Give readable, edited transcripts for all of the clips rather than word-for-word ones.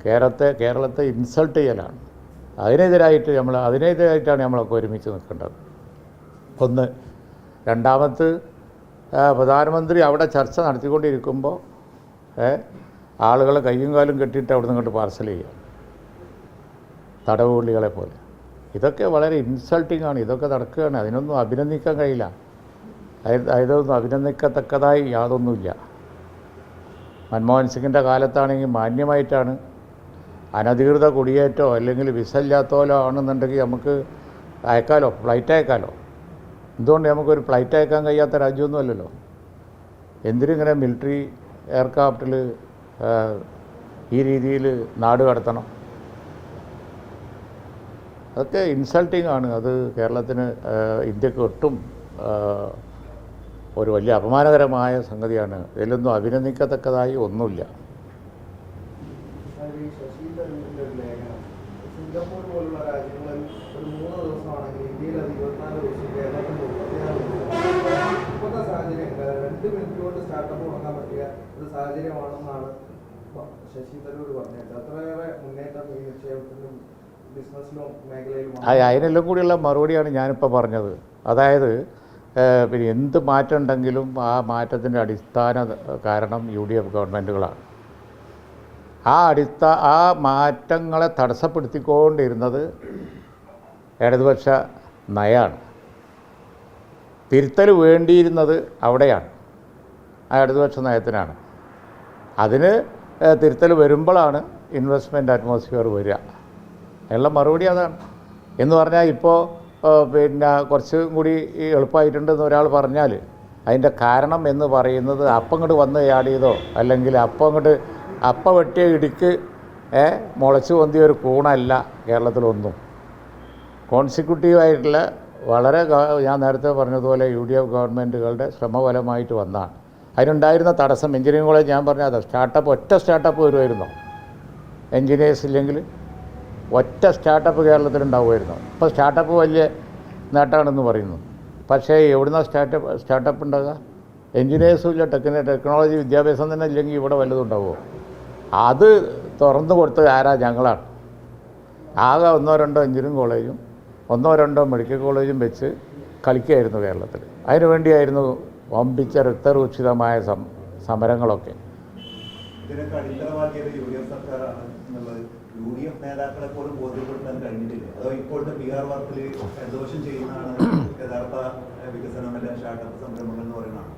കേരളത്തെ ഇൻസൾട്ട് ചെയ്യലാണ്. അതിനെതിരായിട്ടാണ് നമ്മളൊക്കെ ഒരുമിച്ച് നിൽക്കേണ്ടത്. ഒന്ന്. രണ്ടാമത്, പ്രധാനമന്ത്രി അവിടെ ചർച്ച നടത്തിക്കൊണ്ടിരിക്കുമ്പോൾ ആളുകളെ കയ്യും കാലും കെട്ടിയിട്ട് അവിടെ നിന്ന് ഇങ്ങോട്ട് പാർസൽ ചെയ്യുക, തടവുപുള്ളികളെ പോലെ. ഇതൊക്കെ വളരെ ഇൻസൾട്ടിങ് ആണ്. ഇതൊക്കെ നടക്കുകയാണ്. അതിനൊന്നും അഭിനന്ദിക്കാൻ കഴിയില്ല. അതൊന്നും അഭിനന്ദിക്കത്തക്കതായി യാതൊന്നുമില്ല. മൻമോഹൻ സിംഗിൻ്റെ കാലത്താണെങ്കിൽ മാന്യമായിട്ടാണ്. അനധികൃത കുടിയേറ്റോ അല്ലെങ്കിൽ വിസ ഇല്ലാത്തോലോ ആണെന്നുണ്ടെങ്കിൽ നമുക്ക് അയക്കാലോ, ഫ്ലൈറ്റ് അയക്കാലോ. എന്തുകൊണ്ട് നമുക്കൊരു ഫ്ലൈറ്റ് അയക്കാൻ കഴിയാത്ത രാജ്യമൊന്നും അല്ലല്ലോ. എന്തിനിങ്ങനെ മിലിറ്ററി എയർക്രാഫ്റ്റിൽ ഈ രീതിയിൽ നാട് കടത്തണം? അതൊക്കെ ഇൻസൾട്ടിങ് ആണ്. അത് കേരളത്തിന്, ഇന്ത്യക്ക് ഒട്ടും ഒരു വലിയ അപമാനകരമായ സംഗതിയാണ്. ഇതിലൊന്നും അഭിനന്ദിക്കത്തക്കതായി ഒന്നുമില്ല. സിംഗപ്പൂർ പോലുള്ള രാജ്യങ്ങളിൽ ഒരു 3 ദിവസമാണെങ്കിൽ ഇന്ത്യയിൽ അത് 24 ദിവസം, കേരളത്തിൽ 36 ദിവസം. ഇപ്പോഴത്തെ സാഹചര്യം 2 മിനിറ്റ് കൊണ്ട് സ്റ്റാർട്ടപ്പ് തുടങ്ങാൻ പറ്റിയ ഒരു സാഹചര്യമാണെന്നാണ് ശശി തരൂർ പറഞ്ഞത്. അത്രയേറെ മുന്നേറ്റം ഈ നിക്ഷേപത്തിലും ബിസിനസ്സിലും മേഖലയിലും. അതിനെല്ലാം കൂടിയുള്ള മറുപടിയാണ് ഞാനിപ്പോൾ പറഞ്ഞത്. അതായത് പിന്നെ എന്ത് മാറ്റം ഉണ്ടെങ്കിലും ആ മാറ്റത്തിൻ്റെ അടിസ്ഥാന കാരണം UDF ഗവൺമെൻറ്റുകളാണ്. ആ മാറ്റങ്ങളെ തടസ്സപ്പെടുത്തിക്കൊണ്ടിരുന്നത് ഇടതുപക്ഷ നയമാണ്. തിരുത്തൽ വേണ്ടിയിരുന്നത് അവിടെയാണ്, ആ ഇടതുപക്ഷ നയത്തിനാണ്. അതിന് തിരുത്തൽ വരുമ്പോഴാണ് ഇൻവെസ്റ്റ്മെൻറ്റ് അറ്റ്മോസ്ഫിയർ വരിക. അതിനുള്ള മറുപടി അതാണ്. എന്ന് പറഞ്ഞാൽ ഇപ്പോൾ പിന്നെ കുറച്ചും കൂടി എളുപ്പമായിട്ടുണ്ടെന്ന് ഒരാൾ പറഞ്ഞാൽ അതിൻ്റെ കാരണം എന്ന് പറയുന്നത് അപ്പം ഇങ്ങോട്ട് വന്ന് ചാടിയതോ അല്ലെങ്കിൽ അപ്പം വെട്ടിയ ഇടിക്ക് മുളച്ചു പൊന്തിയ ഒരു കൂണല്ല കേരളത്തിലൊന്നും. കോൺസിക്യൂട്ടീവായിട്ടുള്ള വളരെ, ഞാൻ നേരത്തെ പറഞ്ഞതുപോലെ UDF ഗവൺമെൻറ്റുകളുടെ ശ്രമഫലമായിട്ട് വന്നതാണ്. അതിനുണ്ടായിരുന്ന തടസ്സം എഞ്ചിനീയറിംഗ് കോളേജ് ഞാൻ പറഞ്ഞത് ഒറ്റ സ്റ്റാർട്ടപ്പ് വരുമായിരുന്നോ? എൻജിനീയേഴ്സ് ഇല്ലെങ്കിൽ ഒറ്റ സ്റ്റാർട്ടപ്പ് കേരളത്തിലുണ്ടാവുമായിരുന്നു. ഇപ്പോൾ സ്റ്റാർട്ടപ്പ് വലിയ നേട്ടമാണെന്ന് പറയുന്നു. പക്ഷേ എവിടുന്ന സ്റ്റാർട്ടപ്പ് ഉണ്ടാകുക? എൻജിനീയേഴ്സും ഇല്ല, ടെക്നോളജി വിദ്യാഭ്യാസം തന്നെ ഇല്ലെങ്കിൽ ഇവിടെ വല്ലതും ഉണ്ടാവുമോ? അത് തുറന്നു കൊടുത്തത് ആരാ? ഞങ്ങളാണ്. ആകെ 1-2 എഞ്ചിനീയറിംഗ് കോളേജും 1-2 മെഡിക്കൽ കോളേജും വെച്ച് കളിക്കുകയായിരുന്നു കേരളത്തിൽ. അതിനുവേണ്ടിയായിരുന്നു വമ്പിച്ച രക്തരൂക്ഷിതമായ സമരങ്ങളൊക്കെ. ഇതിനൊക്കെ അടിത്തറവാക്കിയത് UDF സർക്കാരാണ് എന്നുള്ളത് UDF നേതാക്കളെ പോലും ബോധ്യപ്പെടുത്താൻ കഴിഞ്ഞിട്ടില്ല. അതോ ഇപ്പോഴത്തെ PR വർക്കിൽ ദോഷം ചെയ്യുന്നതാണ് യഥാർത്ഥ വികസനം അല്ലെങ്കിൽ സ്റ്റാർട്ടപ്പ് സംരംഭങ്ങൾ എന്ന് പറയുന്നതാണ്.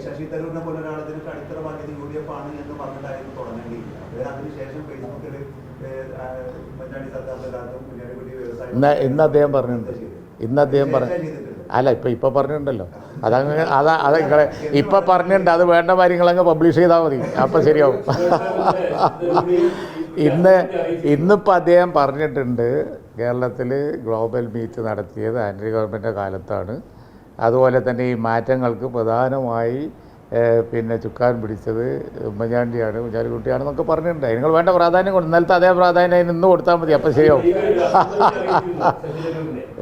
ശശി തരൂരിനെ പോലെ ഒരാൾ ഇതിനൊക്കെ അടിത്തറവാക്കിയത് UDF ആണ് എന്ന് പറഞ്ഞിട്ടായിരുന്നു തുടങ്ങേണ്ടിയില്ല. അതിനുശേഷം ഫേസ്ബുക്കിൽ ഉമ്മൻചാണ്ടി സർക്കാരിന്റെ കാലത്തും കുഞ്ഞാലിക്കുട്ടി വ്യവസായം ഇന്ന് അദ്ദേഹം പറഞ്ഞു. അല്ല, ഇപ്പോൾ പറഞ്ഞിട്ടുണ്ടല്ലോ. അത് ഇപ്പം പറഞ്ഞിട്ടുണ്ട്. അത് വേണ്ട കാര്യങ്ങളങ്ങ് പബ്ലിഷ് ചെയ്താൽ മതി, അപ്പം ശരിയാവും. ഇന്നിപ്പോൾ അദ്ദേഹം പറഞ്ഞിട്ടുണ്ട് കേരളത്തിൽ ഗ്ലോബൽ മീറ്റ് നടത്തിയത് ആന്റണി ഗവൺമെൻറ്റിൻ്റെ കാലത്താണ്. അതുപോലെ തന്നെ ഈ മാറ്റങ്ങൾക്ക് പ്രധാനമായി പിന്നെ ചുക്കാൻ പിടിച്ചത് ഉമ്മൻചാണ്ടിയാണ്, കുഞ്ഞാലിക്കുട്ടിയാണെന്നൊക്കെ പറഞ്ഞിട്ടുണ്ട്. നിങ്ങൾ വേണ്ട പ്രാധാന്യം കൊടുക്കും. ഇന്നലത്തെ അതേ പ്രാധാന്യം അതിന് ഇന്ന് കൊടുത്താൽ മതി, അപ്പം ശരിയാവും.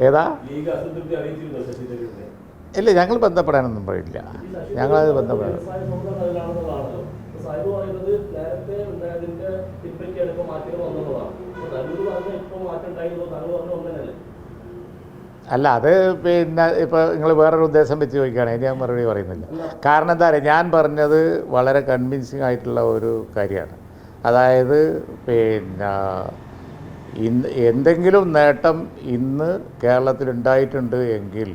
ഏതാ? ഇല്ല, ഞങ്ങൾ ബന്ധപ്പെടാനൊന്നും പറയില്ല. ഞങ്ങളത് ബന്ധപ്പെടാൻ അല്ല, അത് പിന്നെ ഇപ്പോൾ നിങ്ങൾ വേറൊരു ഉദ്ദേശം വെച്ച് ചോദിക്കുകയാണ്, ഇനി ഞാൻ മറുപടി പറയുന്നില്ല. കാരണം എന്താ പറയുക, ഞാൻ പറഞ്ഞത് വളരെ കൺവിൻസിങ് ആയിട്ടുള്ള ഒരു കാര്യമാണ്. അതായത് പിന്നെ എന്തെങ്കിലും നേട്ടം ഇന്ന് കേരളത്തിലുണ്ടായിട്ടുണ്ട് എങ്കിൽ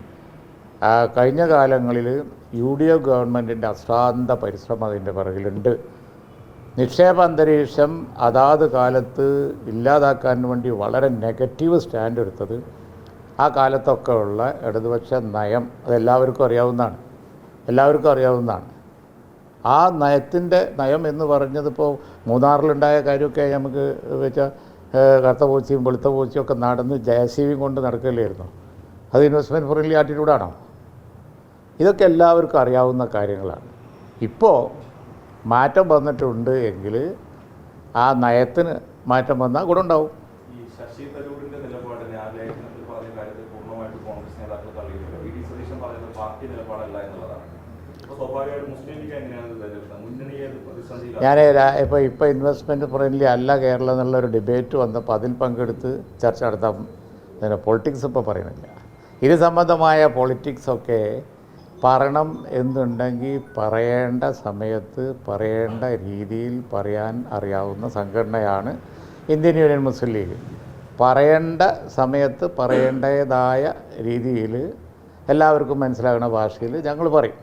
കഴിഞ്ഞ കാലങ്ങളിൽ UDF ഗവൺമെൻറ്റിൻ്റെ അശ്രാന്ത പരിശ്രമം അതിൻ്റെ പിറകിലുണ്ട്. നിക്ഷേപ അന്തരീക്ഷം അതാത് കാലത്ത് ഇല്ലാതാക്കാൻ വേണ്ടി വളരെ നെഗറ്റീവ് സ്റ്റാൻഡ് എടുത്തത് ആ കാലത്തൊക്കെ ഉള്ള ഇടതുപക്ഷ നയം അതെല്ലാവർക്കും അറിയാവുന്നതാണ്. ആ നയം എന്ന് പറഞ്ഞത് ഇപ്പോൾ മൂന്നാറിലുണ്ടായ കാര്യമൊക്കെ നമുക്ക് വെച്ചാൽ കറുത്ത പൂച്ചയും വെളുത്ത പൂച്ചയും ഒക്കെ നടന്ന് JCB കൊണ്ട് നടക്കുകയില്ലായിരുന്നു. അത് ഇൻവെസ്റ്റ്മെൻറ്റ് ഫ്രണ്ട്ലി ആറ്റിറ്റ്യൂഡാണോ? ഇതൊക്കെ എല്ലാവർക്കും അറിയാവുന്ന കാര്യങ്ങളാണ്. ഇപ്പോൾ മാറ്റം വന്നിട്ടുണ്ട് എങ്കിൽ ആ നയത്തിന് മാറ്റം വന്നാൽ ഗുണമുണ്ടാവും. ശശി തരൂരിൻ്റെ നിലപാടിനെ ആ ലേഖനത്തിൽ പറഞ്ഞ കാര്യത്തിൽ പൂർണ്ണമായിട്ട് കോൺഗ്രസ് നേതാക്കൾ തള്ളിയിട്ടുണ്ട്. VD സതീശൻ പറയുന്നത് പാർട്ടി നിലപാടല്ല എന്നുള്ളതാണ്. അപ്പോൾ സ്വാഭാവികമായിട്ട് മുസ്ലിം ലീഗ് എങ്ങനെയാണ് വിലയിരുത്തുന്നത്? മുന്നണിയെ പ്രതിസന്ധിയിലാണ്. ഞാൻ ഇപ്പോൾ ഇൻവെസ്റ്റ്മെൻറ്റ് ഫ്രണ്ട്ലി അല്ല കേരളം എന്നുള്ളൊരു ഡിബേറ്റ് വന്നപ്പോൾ അതിൽ പങ്കെടുത്ത് ചർച്ച നടത്താൻ പിന്നെ പൊളിറ്റിക്സ് ഇപ്പോൾ പറയുന്നില്ല. ഇത് സംബന്ധമായ പൊളിറ്റിക്സൊക്കെ പറയണം എന്നുണ്ടെങ്കിൽ പറയേണ്ട സമയത്ത് പറയേണ്ട രീതിയിൽ പറയാൻ അറിയാവുന്ന സംഘടനയാണ് ഇന്ത്യൻ യൂണിയൻ മുസ്ലിം ലീഗ്. പറയേണ്ട സമയത്ത് പറയേണ്ടതായ രീതിയിൽ എല്ലാവർക്കും മനസ്സിലാകുന്ന ഭാഷയിൽ ഞങ്ങൾ പറയും.